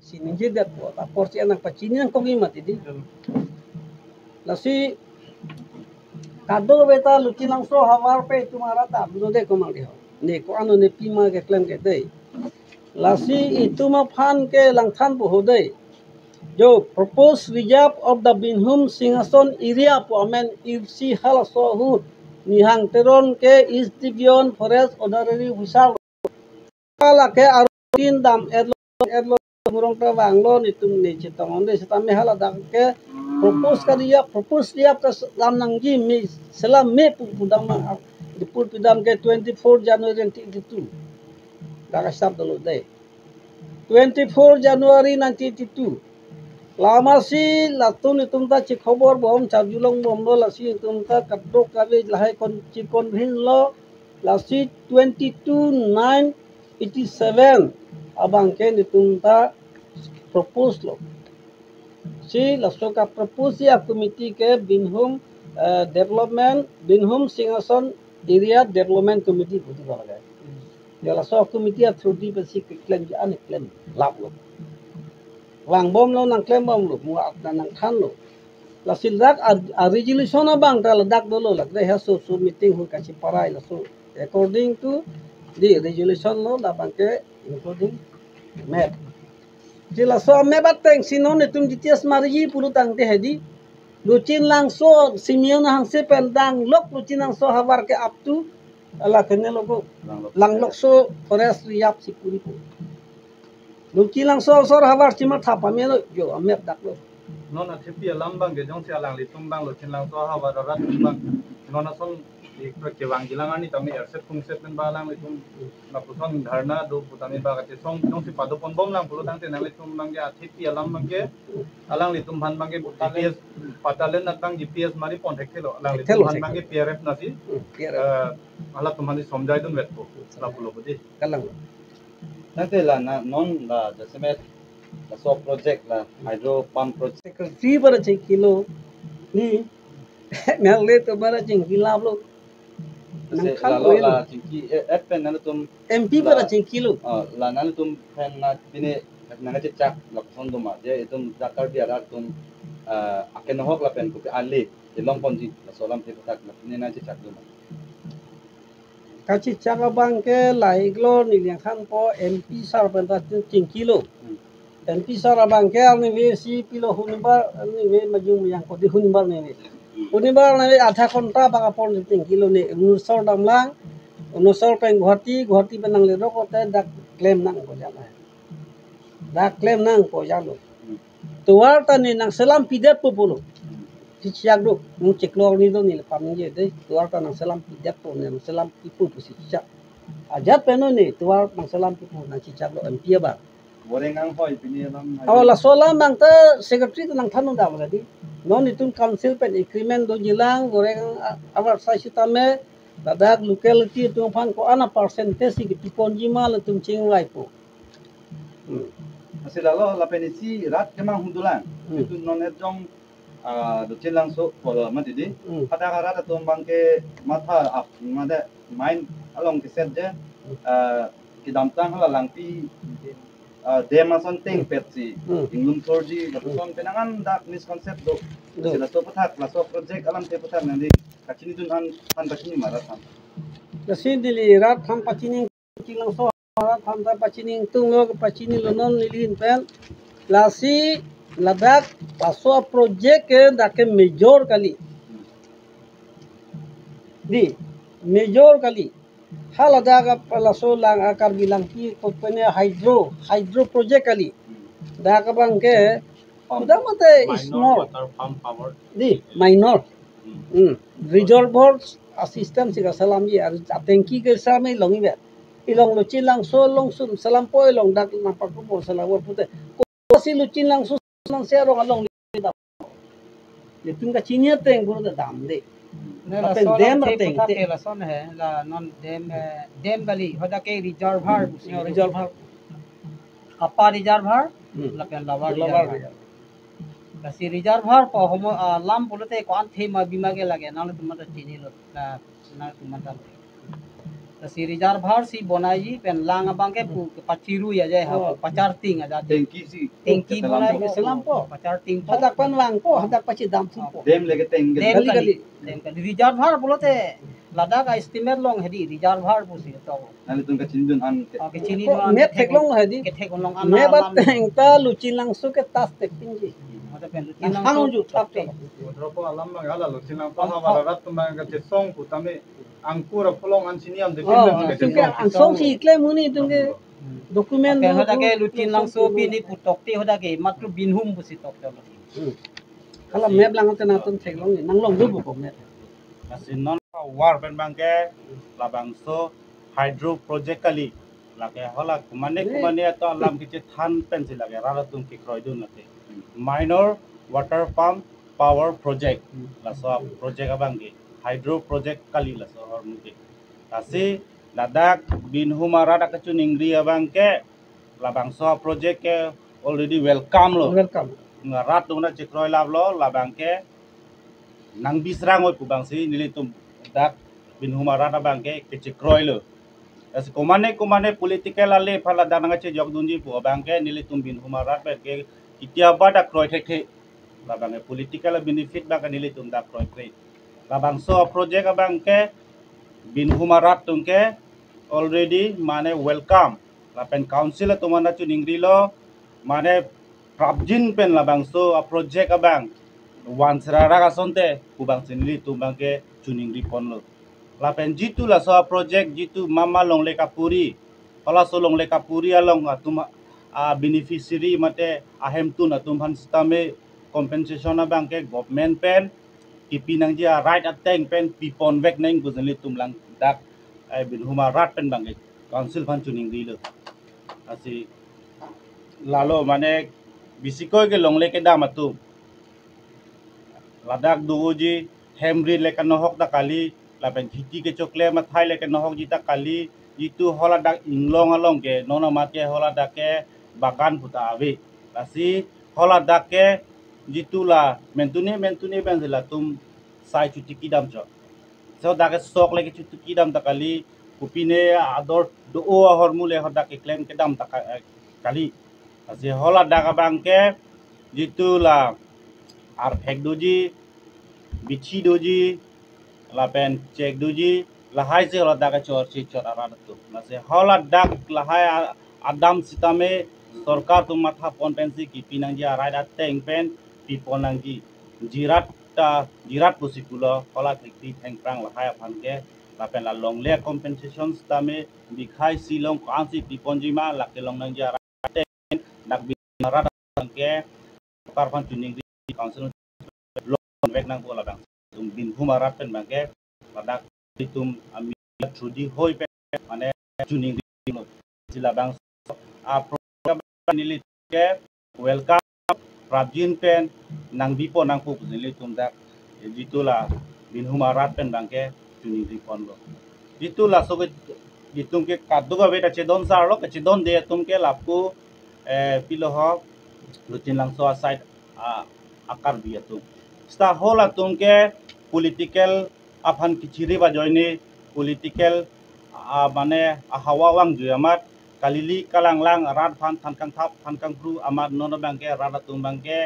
sini jedat po tapos si anak pacini ang kogimat idi lasi kado beta luci langsung hawar pe tumara ta de ko mang dia ne ko anu ne pima ke klem ke dei lasi itu ma phan ke langthan po hodei jo proposed reserve of the Binhum Singason area po amen irsi hal so hu nihang teron ke East Division Forest Honorary Officer kala ke arutin dam edlo murong ta banglo nitum ni chitamon de sitame hala dak ke propose dia ke lam nangji mi selam me pudam dipul pidam ke 24 January 1982 dak sab dulu de 24 January 1982 lama si latun itum ta ci khobor bom charjulong bom lo lasi itum ta kadok kali lahai kon ci konvin lo lasi 22/9/87 abang ken itum ta propose lo si laso ka propose ya committee ke Binhum development Binhum Singason area development committee buti balagai ya laso committee authority besi claim ja an claim lap lo wang bom lo nang claim bom lo muat nang khan lo la sildak a resolution bang ta dak dolo la they have so meeting hu ka si parai la so according to the resolution lo la bang ke including map jila so me bateng sinon tum ditias marji pulu tang te hedi lucin langso simion hang se pendang lok lucin langso habar ke up to ala kene logo langlok so forest riap sikuri pu lucin langso sor habar cima thapa me lo yo amep dak lo nona thipi lambang ge jong sia lang li tumbang lo chin lang so habar rat tumbang nona son ek ke wang gilang ani tami erset tung set ben balang li tum na puson dharna do putami ba ka song jong si padu pon bom lang pulu tang te nang li tumbang ge thipi lambang ge alang li tum bhan bang ge GPS patalen na tang GPS mari pon thek lo alang li tum bhan bang ge PRF na si ala tumhani somjai dun vet ko la pulo budi kalang nanti lah non lah semet la so project lah hydro pump project free bar che kilo ni mel le to bar che kilab lo nang la khan lo lo la chinki pen nan tum MP bar che kilo la nan tum pen na bine nan che chak la son duma je itum dakar bi arat tum aken hok la pen ku ali long pon ji la solam te tak la ni nan che chak duma kachi chaka bang ke laiglo ni liang khan po MP sar ban ta chin kilo MP sar bang ke ni we si kilo hunbar ni we majung yang ko di hunbar ni hunbar ni adha kontra bang pon chin kilo ni unusor damlang unusor peng guhati benang le roko te dak claim nang ko jana dak claim nang ko jalo tuar ta ni nang selam pidet popolo siak do mu ceklor ni do ni pam je de tuar ta nang selam pidet po nang selam ipu pusi siak ajat peno ni tuar nang selam ipu nang siak do empia ba gorengang hoi pini lam awala sola mang ta secretary nang thanu da lagi non itun council pen agreement do jilang goreng awar sai sitame dadak locality tung phan ko ana percentage ki tipon jima la tum ching lai po masih lalu la penisi rat kemang hundulan itu nonet jong do chilang so polo matidi pada karat atum bangke matha ap made main along ki set je ki damtang hala langpi demason ting petsi ingun torji son penangan dak misconcept do sila so pathak la so project alam te pathak nandi kachini dun an kachini marathon Kasi dili rat tham pachining chilang so rat tham ta pachining tung lo pachini lonon lilin pen lasi ladak paso project ke dake major kali di major kali hal ada laso lang akar bilang ki kopene hydro project kali dak bang ke udah mate small di minor reservoir assistant sih salam ya tangki ke sama ilong ibe ilong lucin langsung langsung salam po ilong dak nampak po salam putih si lucin langsung lang serong along itu nggak cinya teng guru dam de apa dem teng te la son hai la non dem gali hoda ke reservoir apa reservoir la pen lawa reservoir kasi reservoir po homo lam pulote ko an thema bima ge lage na tumata chini lo na tumata si reservoir si bonai pen lang abang ke pu paciru ya jai ha pacar ting ada tengki si tengki bonai Tengki selampo. pacar ting Hadak pan lang po, hadak pa si dam po. dem lagi teng dem Gali, kali dem kali reservoir bolote Ladakh estimate long hedi reservoir pusi to nanti tunggu kecil han ke chini Po, met teklong hadi. ke thek long an Me bat tengta lucin langsung ke tas tek pinji. ada pen Hang ju tap to. Udropo alam bang ala lo silang to hawa rat tumbang ke song putame angkura pulong an siniam de Oh, pindah tungke ansong si ikle muni tungke dokumen ke hoda ke lucin langsung bini putok ti hoda ke matru binhum pusi tok to Kalau map lang ate natun teklong ni nang long dubu ko map. Kasi non war pen bangke labang so hydro project kali lage hola kumane to alam kiche than pen sila ge rara tum ki kroi dun nate minor water pump power project la so project abangi hydro project kali la so hor muke kasi ladak binhumara da kachun ingri abangke labang so project ke already welcome lo Welcome. ngarat dona chekroi lab lo labangke nang bisrang oi pubang si nilitum dak binhumara da bangke ke chekroi lo as kumane political ale phala dananga che jogdunji pu bangke nilitum binhumara ke itia bada kroi the labang political benefit ba nilitum dak kroi kroi labang so project abangke binhumara tungke already mane welcome lapen council tumana chu ningri lo mane prabjin pen labang so a project abang wan serara kasonte kubang sinili tumbangke chuning ripon lo lapen jitu la so project jitu mama long leka puri ola so long leka puri along atuma a beneficiary mate ahem tu na tumhan stame compensation abangke government pen kipinang dia right ateng pen pipon vek neng guzeli tumlang dak ai bin huma rat pen bangke council fan chuning ri lo asi lalo mane bisikoy ke long leke damatu ladak duuji hemri leka nohok da kali lapen hiti ke chokle mathai leka nohok jita kali itu hola dak inglong along ke nono mate hola dake bagan puta ave lasi hola dake jitula mentuni benzela tum sai chuti kidam cho so dake sok leke chuti kidam ta kali kupine ador do hormule hoda ke claim ke dam ta kali lasi hola daka bangke jitula ar phek doji bichi doji lapen cek doji lahai se hola daka chor chi chor arat tu nase hola dak lahai adam sitame sarkar tu matha pon pensi ki pinang ji arai da teng pen pi ponang ji jirat pusikulo hola klikti theng prang lahai aphan ke lapen la long le compensation stame dikhai silong ansi pi ponji ma lake long nang ji arai teng dak bi arat ke parphan tuning council vek nang bola bang tum bin humarat pen bangke ladak tum ami trudi hoi pen mane tuning sila bang a program nili ke welcome prabjin pen nang bipo nang pu nili tum dak jitula bin humarat pen bangke tuning ripon lo jitula so ditum ke kaduga beta chedon sar lo ke chedon de tum ke lapku piloho lutin lang so side akar biya tum sta hola tumke political aphan kichiri ba joini political mane hawa wang juamat kalili kalanglang rat phan thankang thap thankang pru amat nono bangke rada tum bangke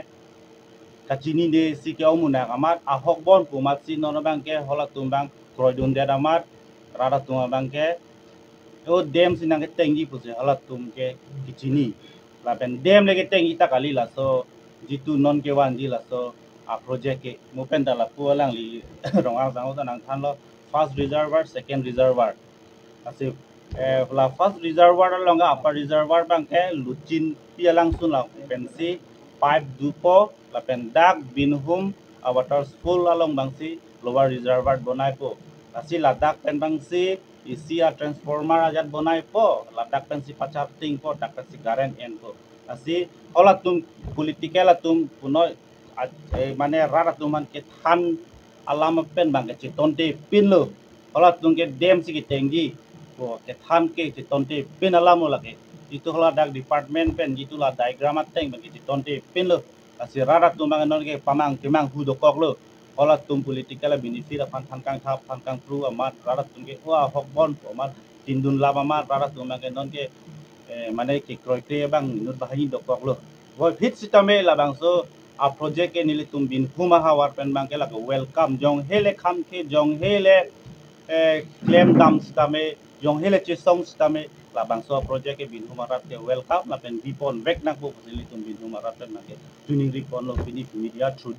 kachini de sikau muna amat ahok bon pumat si nono bangke hola tum bang kroidun de amat rada tum bangke o dem sinang tengi puse hola tum ke kichini lapen dem lege tengi ta kali la so jitu non ke wanji la so a project ke mupen dala pualang li rongang sang utan ang than lo first reservoir second reservoir asi la first reservoir longa upper reservoir bang ke lucin pialang sun la pensi pipe dupo la pen dak binhum a water full along bang si lower reservoir bonai po asi ladak pen bang si isi a transformer ajat bonai po ladak pen si pachar ting po dak pen si garen en po asi ola tum political tum punoi mane rara tuman ke than alama pen bang ke tonte pin lo hola tung ke dem si ke tengji ko ke than ke tonte pin alamo lage itu hola dak department pen itu la diagram ateng bang ke tonte pin lo asi rara tumbang non ke pamang timang hu dokok lo hola tum political benefit apan than kang thap than kang pru amat rara tung ke wa hok bon amat tindun lama ma rara tu makan non ke mana ke kroi kre bang nut bahani dokok lo boy fit sitame la bang so a project ke nili tum bin huma hawar pen bang ke la welcome jong hele kham ke jong hele claim dam sitame jong hele chisong sitame la bang so project ke bin huma rat ke welcome la pen bipon vek nak bu nili tum bin huma rat pen ke tuning ripon lo fini media through